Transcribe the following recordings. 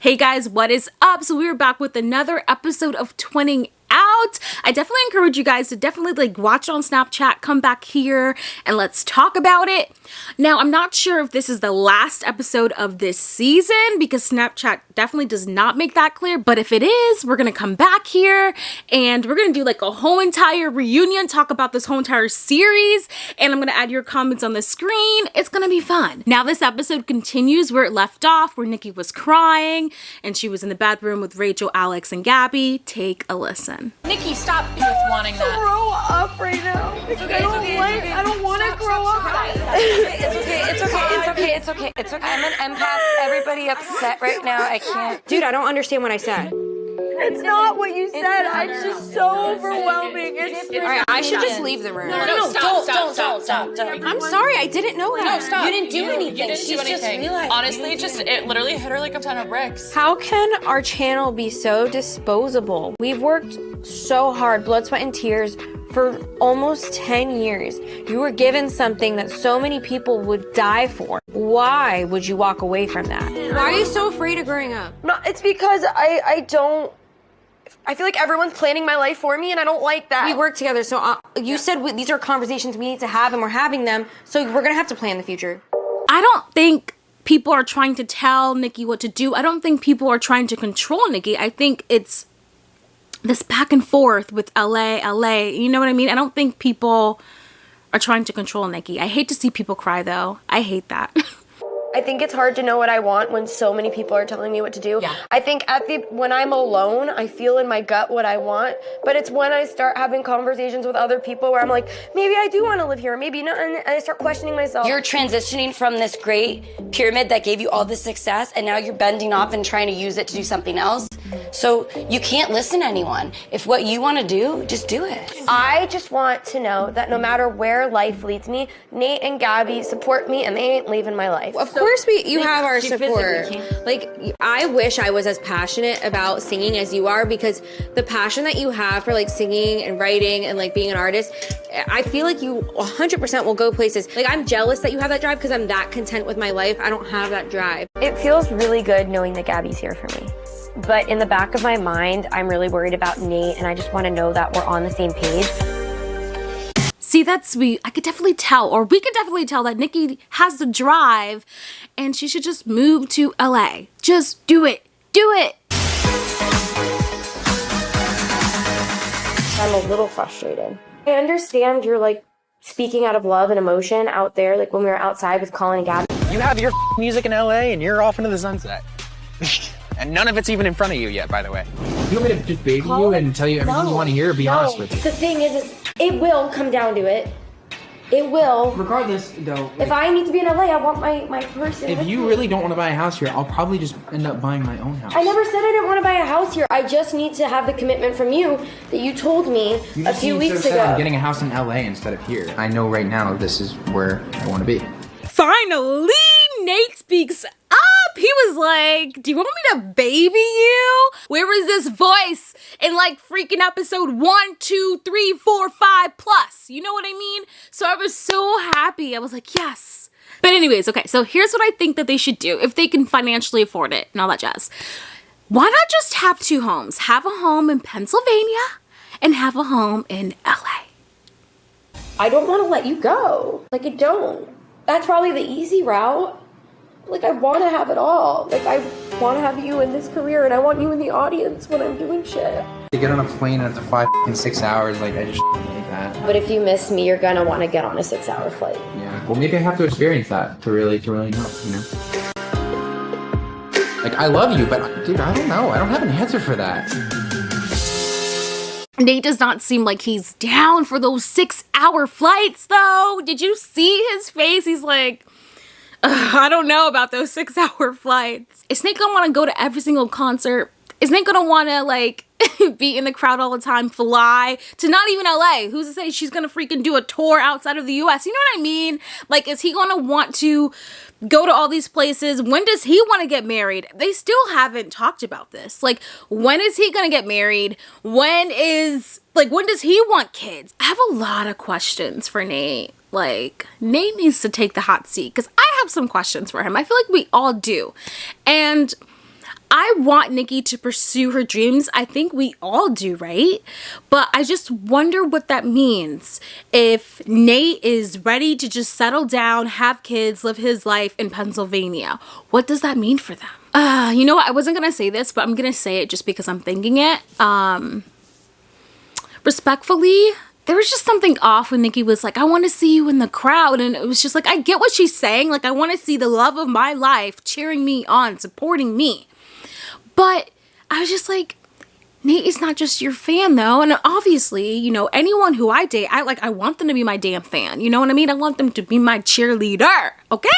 Hey guys, what is up? So we're back with another episode of Twinning Out. I definitely encourage you guys to definitely watch it on Snapchat, come back here and let's talk about it. Now, I'm not sure if this is the last episode of this season because Snapchat definitely does not make that clear, but if it is, we're gonna come back here and we're gonna do a whole entire reunion, talk about this whole entire series, and I'm gonna add your comments on the screen. It's gonna be fun. Now this episode continues where it left off, where Niki was crying and she was in the bedroom with Rachel, Alex, and Gabi. Take a listen. Niki, stop with wanting that. Grow up right now. I don't want to grow up. It's okay. I'm an empath. Everybody upset right now. I can't. Dude, I don't understand what I said. It's not what you said. It's just so overwhelming. All right, I should just leave the room. No, stop. I'm sorry, I didn't know that. No, stop. You didn't do anything. You didn't do anything. Honestly, it literally hit her like a ton of bricks. How can our channel be so disposable? We've worked so hard, blood, sweat, and tears for almost 10 years. You were given something that so many people would die for. Why would you walk away from that? Why are you so afraid of growing up? No, it's because I feel like everyone's planning my life for me, and I don't like that. We work together, so you said these are conversations we need to have, and we're having them, so we're gonna have to plan the future. I don't think people are trying to tell Niki what to do. I don't think people are trying to control Niki. I think it's this back and forth with LA. You know what I mean? I don't think people are trying to control Niki. I hate to see people cry, though. I hate that. I think it's hard to know what I want when so many people are telling me what to do. Yeah. I think when I'm alone, I feel in my gut what I want, but it's when I start having conversations with other people where I'm like, maybe I do want to live here, maybe not, and I start questioning myself. You're transitioning from this great pyramid that gave you all this success, and now you're bending off and trying to use it to do something else. So you can't listen to anyone. If what you want to do, just do it. I just want to know that no matter where life leads me, Nate and Gabi support me, and they ain't leaving my life. Of course you have our support. I wish I was as passionate about singing as you are, because the passion that you have for singing and writing and being an artist, I feel like you 100% will go places. I'm jealous that you have that drive because I'm that content with my life. I don't have that drive. It feels really good knowing that Gabi's here for me. But in the back of my mind, I'm really worried about Nate, and I just want to know that we're on the same page. See, that's sweet. I could definitely tell, or we could definitely tell that Niki has the drive and she should just move to LA. Just do it. Do it. I'm a little frustrated. I understand you're speaking out of love and emotion out there, when we were outside with Colin and Gabi. You have your music in LA and you're off into the sunset. And none of it's even in front of you yet, by the way. You want me to just baby you and tell you everything you want to hear, be honest with you? The thing is it will come down to it. It will. Regardless, though. If I need to be in LA, I want my person. If you really don't want to buy a house here, I'll probably just end up buying my own house. I never said I didn't want to buy a house here. I just need to have the commitment from you that you told me a few weeks ago. I'm getting a house in LA instead of here. I know right now this is where I want to be. Finally, Nate speaks up. He was like, do you want me to baby you? Where was this voice in freaking episode 1, 2, 3, 4, 5 plus? You know what I mean? So I was so happy. I was like, yes. But anyways, okay, so here's what I think that they should do if they can financially afford it and all that jazz. Why not just have two homes? Have a home in Pennsylvania and have a home in LA. I don't want to let you go. I don't. That's probably the easy route. I want to have it all. I want to have you in this career, and I want you in the audience when I'm doing shit. To get on a plane after 6 hours, I just hate that. But if you miss me, you're gonna want to get on a 6-hour flight. Yeah. Well, maybe I have to experience that to really know, I love you, but dude, I don't know. I don't have an answer for that. Nate does not seem like he's down for those 6-hour flights, though. Did you see his face? He's like, I don't know about those 6-hour flights. Is Nate gonna want to go to every single concert? Is Nate gonna want to be in the crowd all the time, fly to not even LA? Who's to say she's gonna freaking do a tour outside of the US? You know what I mean? Is he gonna want to go to all these places? When does he want to get married? They still haven't talked about this. When is he gonna get married? When does he want kids? I have a lot of questions for Nate. Nate needs to take the hot seat because I have some questions for him. I feel like we all do. And I want Niki to pursue her dreams. I think we all do, right? But I just wonder what that means. If Nate is ready to just settle down, have kids, live his life in Pennsylvania, what does that mean for them? You know what? I wasn't going to say this, but I'm going to say it just because I'm thinking it. Respectfully, there was just something off when Niki was like, I want to see you in the crowd. And it was just like, I get what she's saying. Like, I want to see the love of my life cheering me on, supporting me. But I was just like, Nate is not just your fan though. And obviously, you know, anyone who I date, I want them to be my damn fan. You know what I mean? I want them to be my cheerleader. Okay?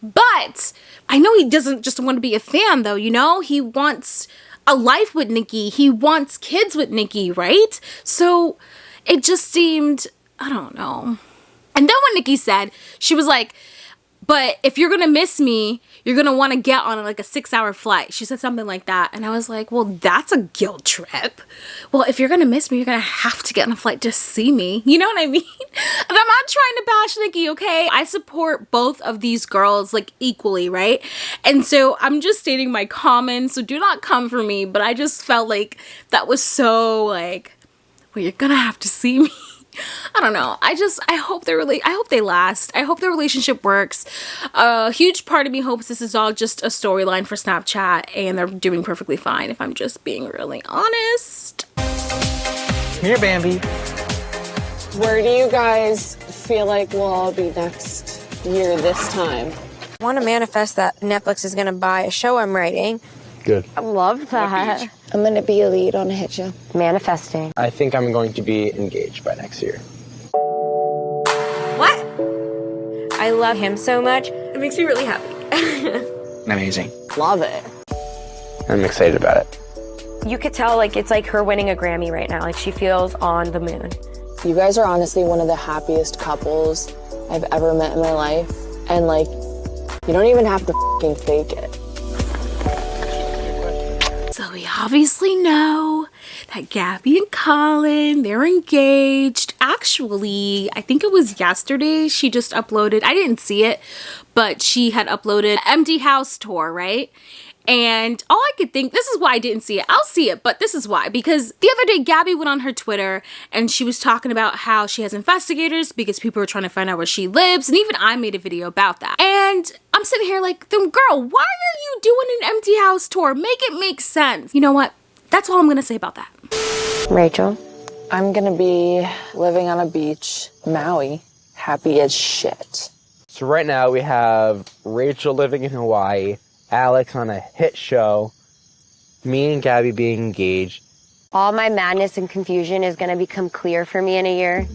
But I know he doesn't just want to be a fan though, you know? He wants a life with Niki. He wants kids with Niki, right? So it just seemed, I don't know. And then when Niki said, she was like, but if you're gonna miss me, you're gonna want to get on like a 6-hour flight. She said something like that. And I was like, well, that's a guilt trip. Well, if you're gonna miss me, you're gonna have to get on a flight to see me. You know what I mean? And I'm not trying to bash Niki, okay? I support both of these girls like equally, right? And so I'm just stating my comments, so do not come for me. But I just felt like that was so like, well, you're gonna have to see me. I don't know. I hope they last. I hope their relationship works. A huge part of me hopes this is all just a storyline for Snapchat and they're doing perfectly fine, if I'm just being really honest. Here, Bambi. Where do you guys feel like we'll all be next year this time? I want to manifest that Netflix is going to buy a show I'm writing. Good. I love that. I'm going to be a lead on a hit show. Manifesting. I think I'm going to be engaged by next year. What? I love him so much. It makes me really happy. Amazing. Love it. I'm excited about it. You could tell like it's like her winning a Grammy right now. Like she feels on the moon. You guys are honestly one of the happiest couples I've ever met in my life. And like, you don't even have to fucking fake it. So we obviously know that Gabi and Colin, they're engaged. Actually, I think it was yesterday she just uploaded, I didn't see it, but she had uploaded Empty House Tour, right? And all I could think, this is why I didn't see it. I'll see it, but this is why. Because the other day, Gabi went on her Twitter and she was talking about how she has investigators because people are trying to find out where she lives. And even I made a video about that. And I'm sitting here like, girl, why are you doing an Empty House Tour? Make it make sense. You know what? That's all I'm going to say about that. Rachel? I'm gonna be living on a beach, Maui, happy as shit. So right now we have Rachel living in Hawaii, Alex on a hit show, me and Gabi being engaged. All my madness and confusion is going to become clear for me in a year.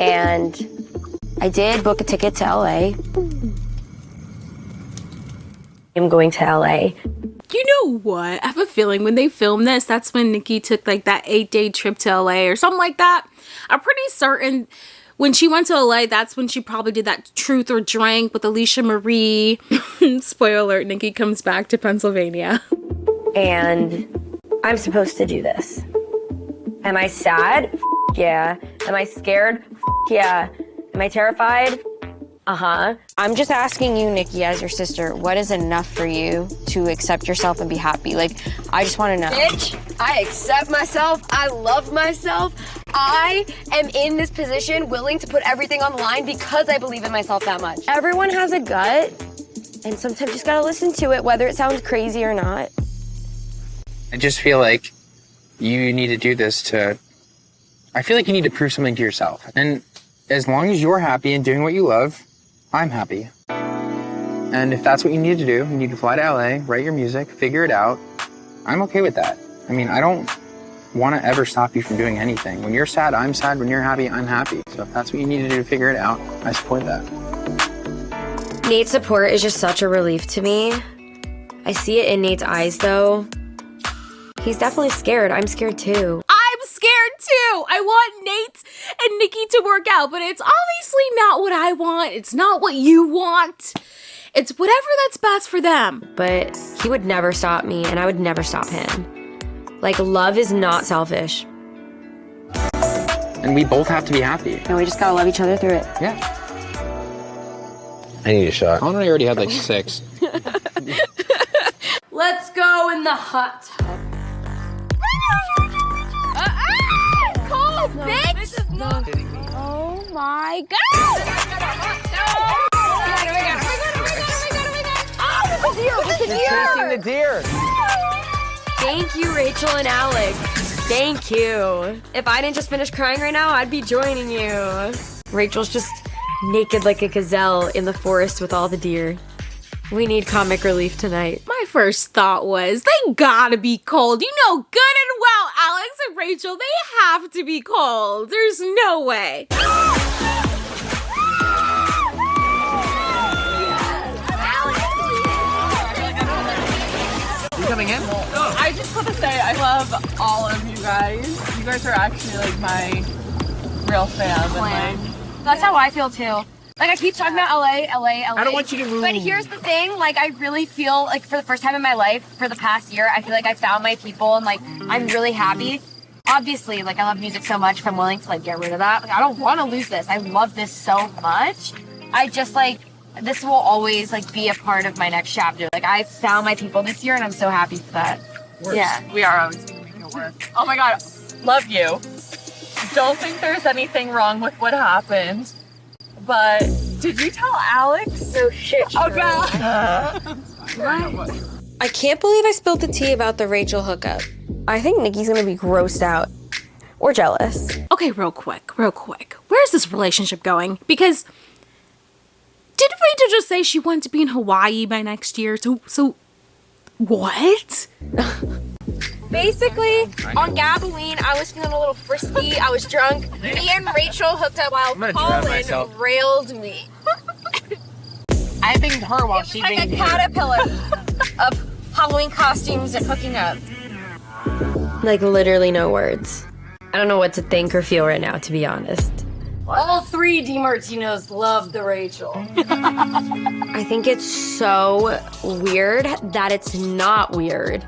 And I did book a ticket to LA. I'm going to LA. You know what? I have a feeling when they filmed this, that's when Niki took like that 8-day trip to LA or something like that. I'm pretty certain when she went to LA, that's when she probably did that Truth or Drink with Alicia Marie. Spoiler alert, Niki comes back to Pennsylvania. And I'm supposed to do this. Am I sad? Yeah. Am I scared? Yeah. Am I terrified? Uh-huh. I'm just asking you, Niki, as your sister, what is enough for you to accept yourself and be happy? Like, I just want to know. Bitch, I accept myself. I love myself. I am in this position willing to put everything on the line because I believe in myself that much. Everyone has a gut, and sometimes you just gotta listen to it, whether it sounds crazy or not. I just feel like you need to do this I feel like you need to prove something to yourself. And as long as you're happy and doing what you love, I'm happy. And if that's what you need to do, you need to fly to LA, write your music, figure it out. I'm okay with that. I mean, I don't want to ever stop you from doing anything. When you're sad, I'm sad. When you're happy, I'm happy. So if that's what you need to do to figure it out, I support that. Nate's support is just such a relief to me. I see it in Nate's eyes, though. He's definitely scared. I'm scared, too. I'm scared, too. I want Nate and Niki to work out, but it's obviously not what I want. It's not what you want. It's whatever that's best for them. But he would never stop me, and I would never stop him. Like, love is not selfish. And we both have to be happy. And we just gotta love each other through it. Yeah. I need a shot. Colin and I already had like 6. Let's Let's go in the hot tub. Cold, bitch! This is not kidding me. Oh my god! Oh, it's a deer! Chasing the deer. Thank you, Rachel and Alex. Thank you. If I didn't just finish crying right now, I'd be joining you. Rachel's just naked like a gazelle in the forest with all the deer. We need comic relief tonight. My first thought was, they gotta be cold. You know good and well, Alex and Rachel, they have to be cold. There's no way. You coming in? I just want to say I love all of you guys. You guys are actually like my real fam. And, like, That's how I feel too. Like I keep talking about LA. I don't want you to move. But here's the thing, like I really feel like for the first time in my life, for the past year, I feel like I found my people and like I'm really happy. Obviously, like I love music so much, if I'm willing to like get rid of that. Like I don't want to lose this. I love this so much. I just like, this will always like be a part of my next chapter. Like I found my people this year and I'm so happy for that. Yeah. we are always making it work. Oh my god, love you. Don't think there's anything wrong with what happened. But did you tell Alex? No shit. Oh god. I can't believe I spilled the tea about the Rachel hookup. I think Niki's gonna be grossed out. Or jealous. Okay, real quick. Where's this relationship going? Because did Rachel just say she wanted to be in Hawaii by next year? So what? Basically, on Gaboween, I was feeling a little frisky. I was drunk. Me and Rachel hooked up while Colin railed me. I banged her while she Like banged a you. caterpillar of Halloween costumes and hooking up. Like literally no words. I don't know what to think or feel right now, to be honest. All three DiMartinos love the Rachel. I think it's so weird that it's not weird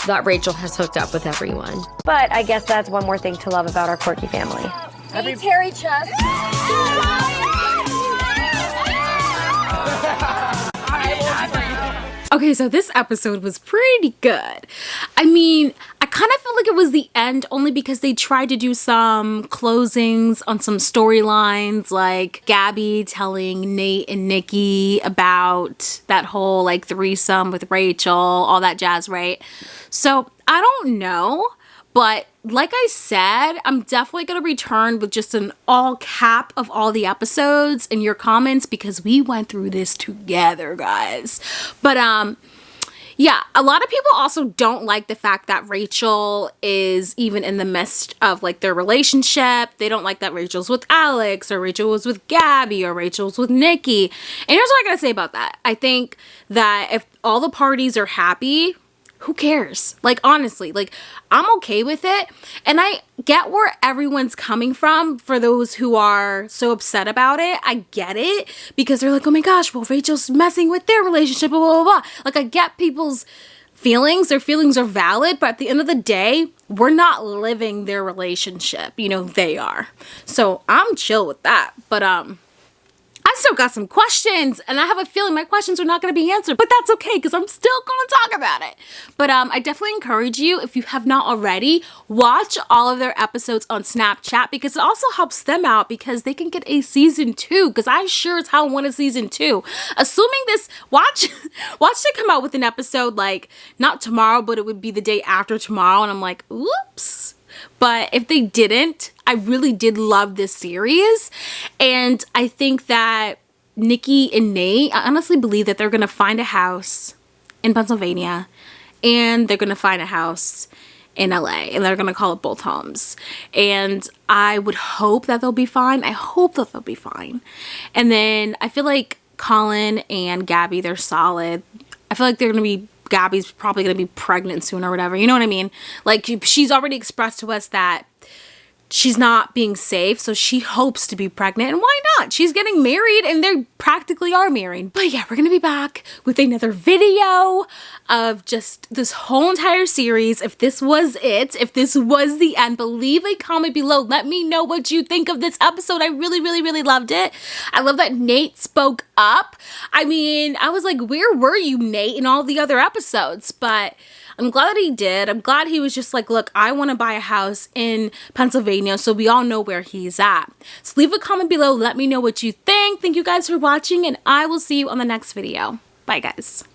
that Rachel has hooked up with everyone. But I guess that's one more thing to love about our quirky family. Hey, Terry Chest. Okay, so this episode was pretty good. I mean, I kind of felt like it was the end only because they tried to do some closings on some storylines, like Gabi telling Nate and Niki about that whole like threesome with Rachel, all that jazz, right? So I don't know, but like I said, I'm definitely going to return with just an all cap of all the episodes in your comments because we went through this together, guys. But yeah, a lot of people also don't like the fact that Rachel is even in the midst of like their relationship. They don't like that Rachel's with Alex or Rachel was with Gabi or Rachel's with Niki. And here's what I gotta say about that. I think that if all the parties are happy, who cares? Like, honestly, like, I'm okay with it. And I get where everyone's coming from for those who are so upset about it. I get it because they're like, oh my gosh, well, Rachel's messing with their relationship, blah, blah, blah. Like, I get people's feelings. Their feelings are valid. But at the end of the day, we're not living their relationship. You know, they are. So I'm chill with that. But, I still got some questions and I have a feeling my questions are not going to be answered, but that's okay because I'm still going to talk about it. But I definitely encourage you, if you have not already, watch all of their episodes on Snapchat because it also helps them out because they can get a season 2 because I sure as hell want a season 2. Assuming this, watch they come out with an episode like not tomorrow, but it would be the day after tomorrow. And I'm like, oops. But if they didn't, I really did love this series. And I think that Niki and Nate, I honestly believe that they're going to find a house in Pennsylvania and they're going to find a house in LA and they're going to call it both homes. And I would hope that they'll be fine. I hope that they'll be fine. And then I feel like Colin and Gabi, they're solid. I feel like they're going to be Gabi's probably going to be pregnant soon or whatever. You know what I mean? Like, she's already expressed to us that she's not being safe, so she hopes to be pregnant, and why not? She's getting married and they practically are married. But yeah, we're gonna be back with another video of just this whole entire series. If this was it, if this was the end, leave a comment below. Let me know what you think of this episode. I really, really, really loved it. I love that Nate spoke up. I mean, I was like, where were you, Nate, in all the other episodes? But I'm glad that he did. I'm glad he was just like, look, I want to buy a house in Pennsylvania, so we all know where he's at. So leave a comment below. Let me know what you think. Thank you guys for watching, and I will see you on the next video. Bye, guys.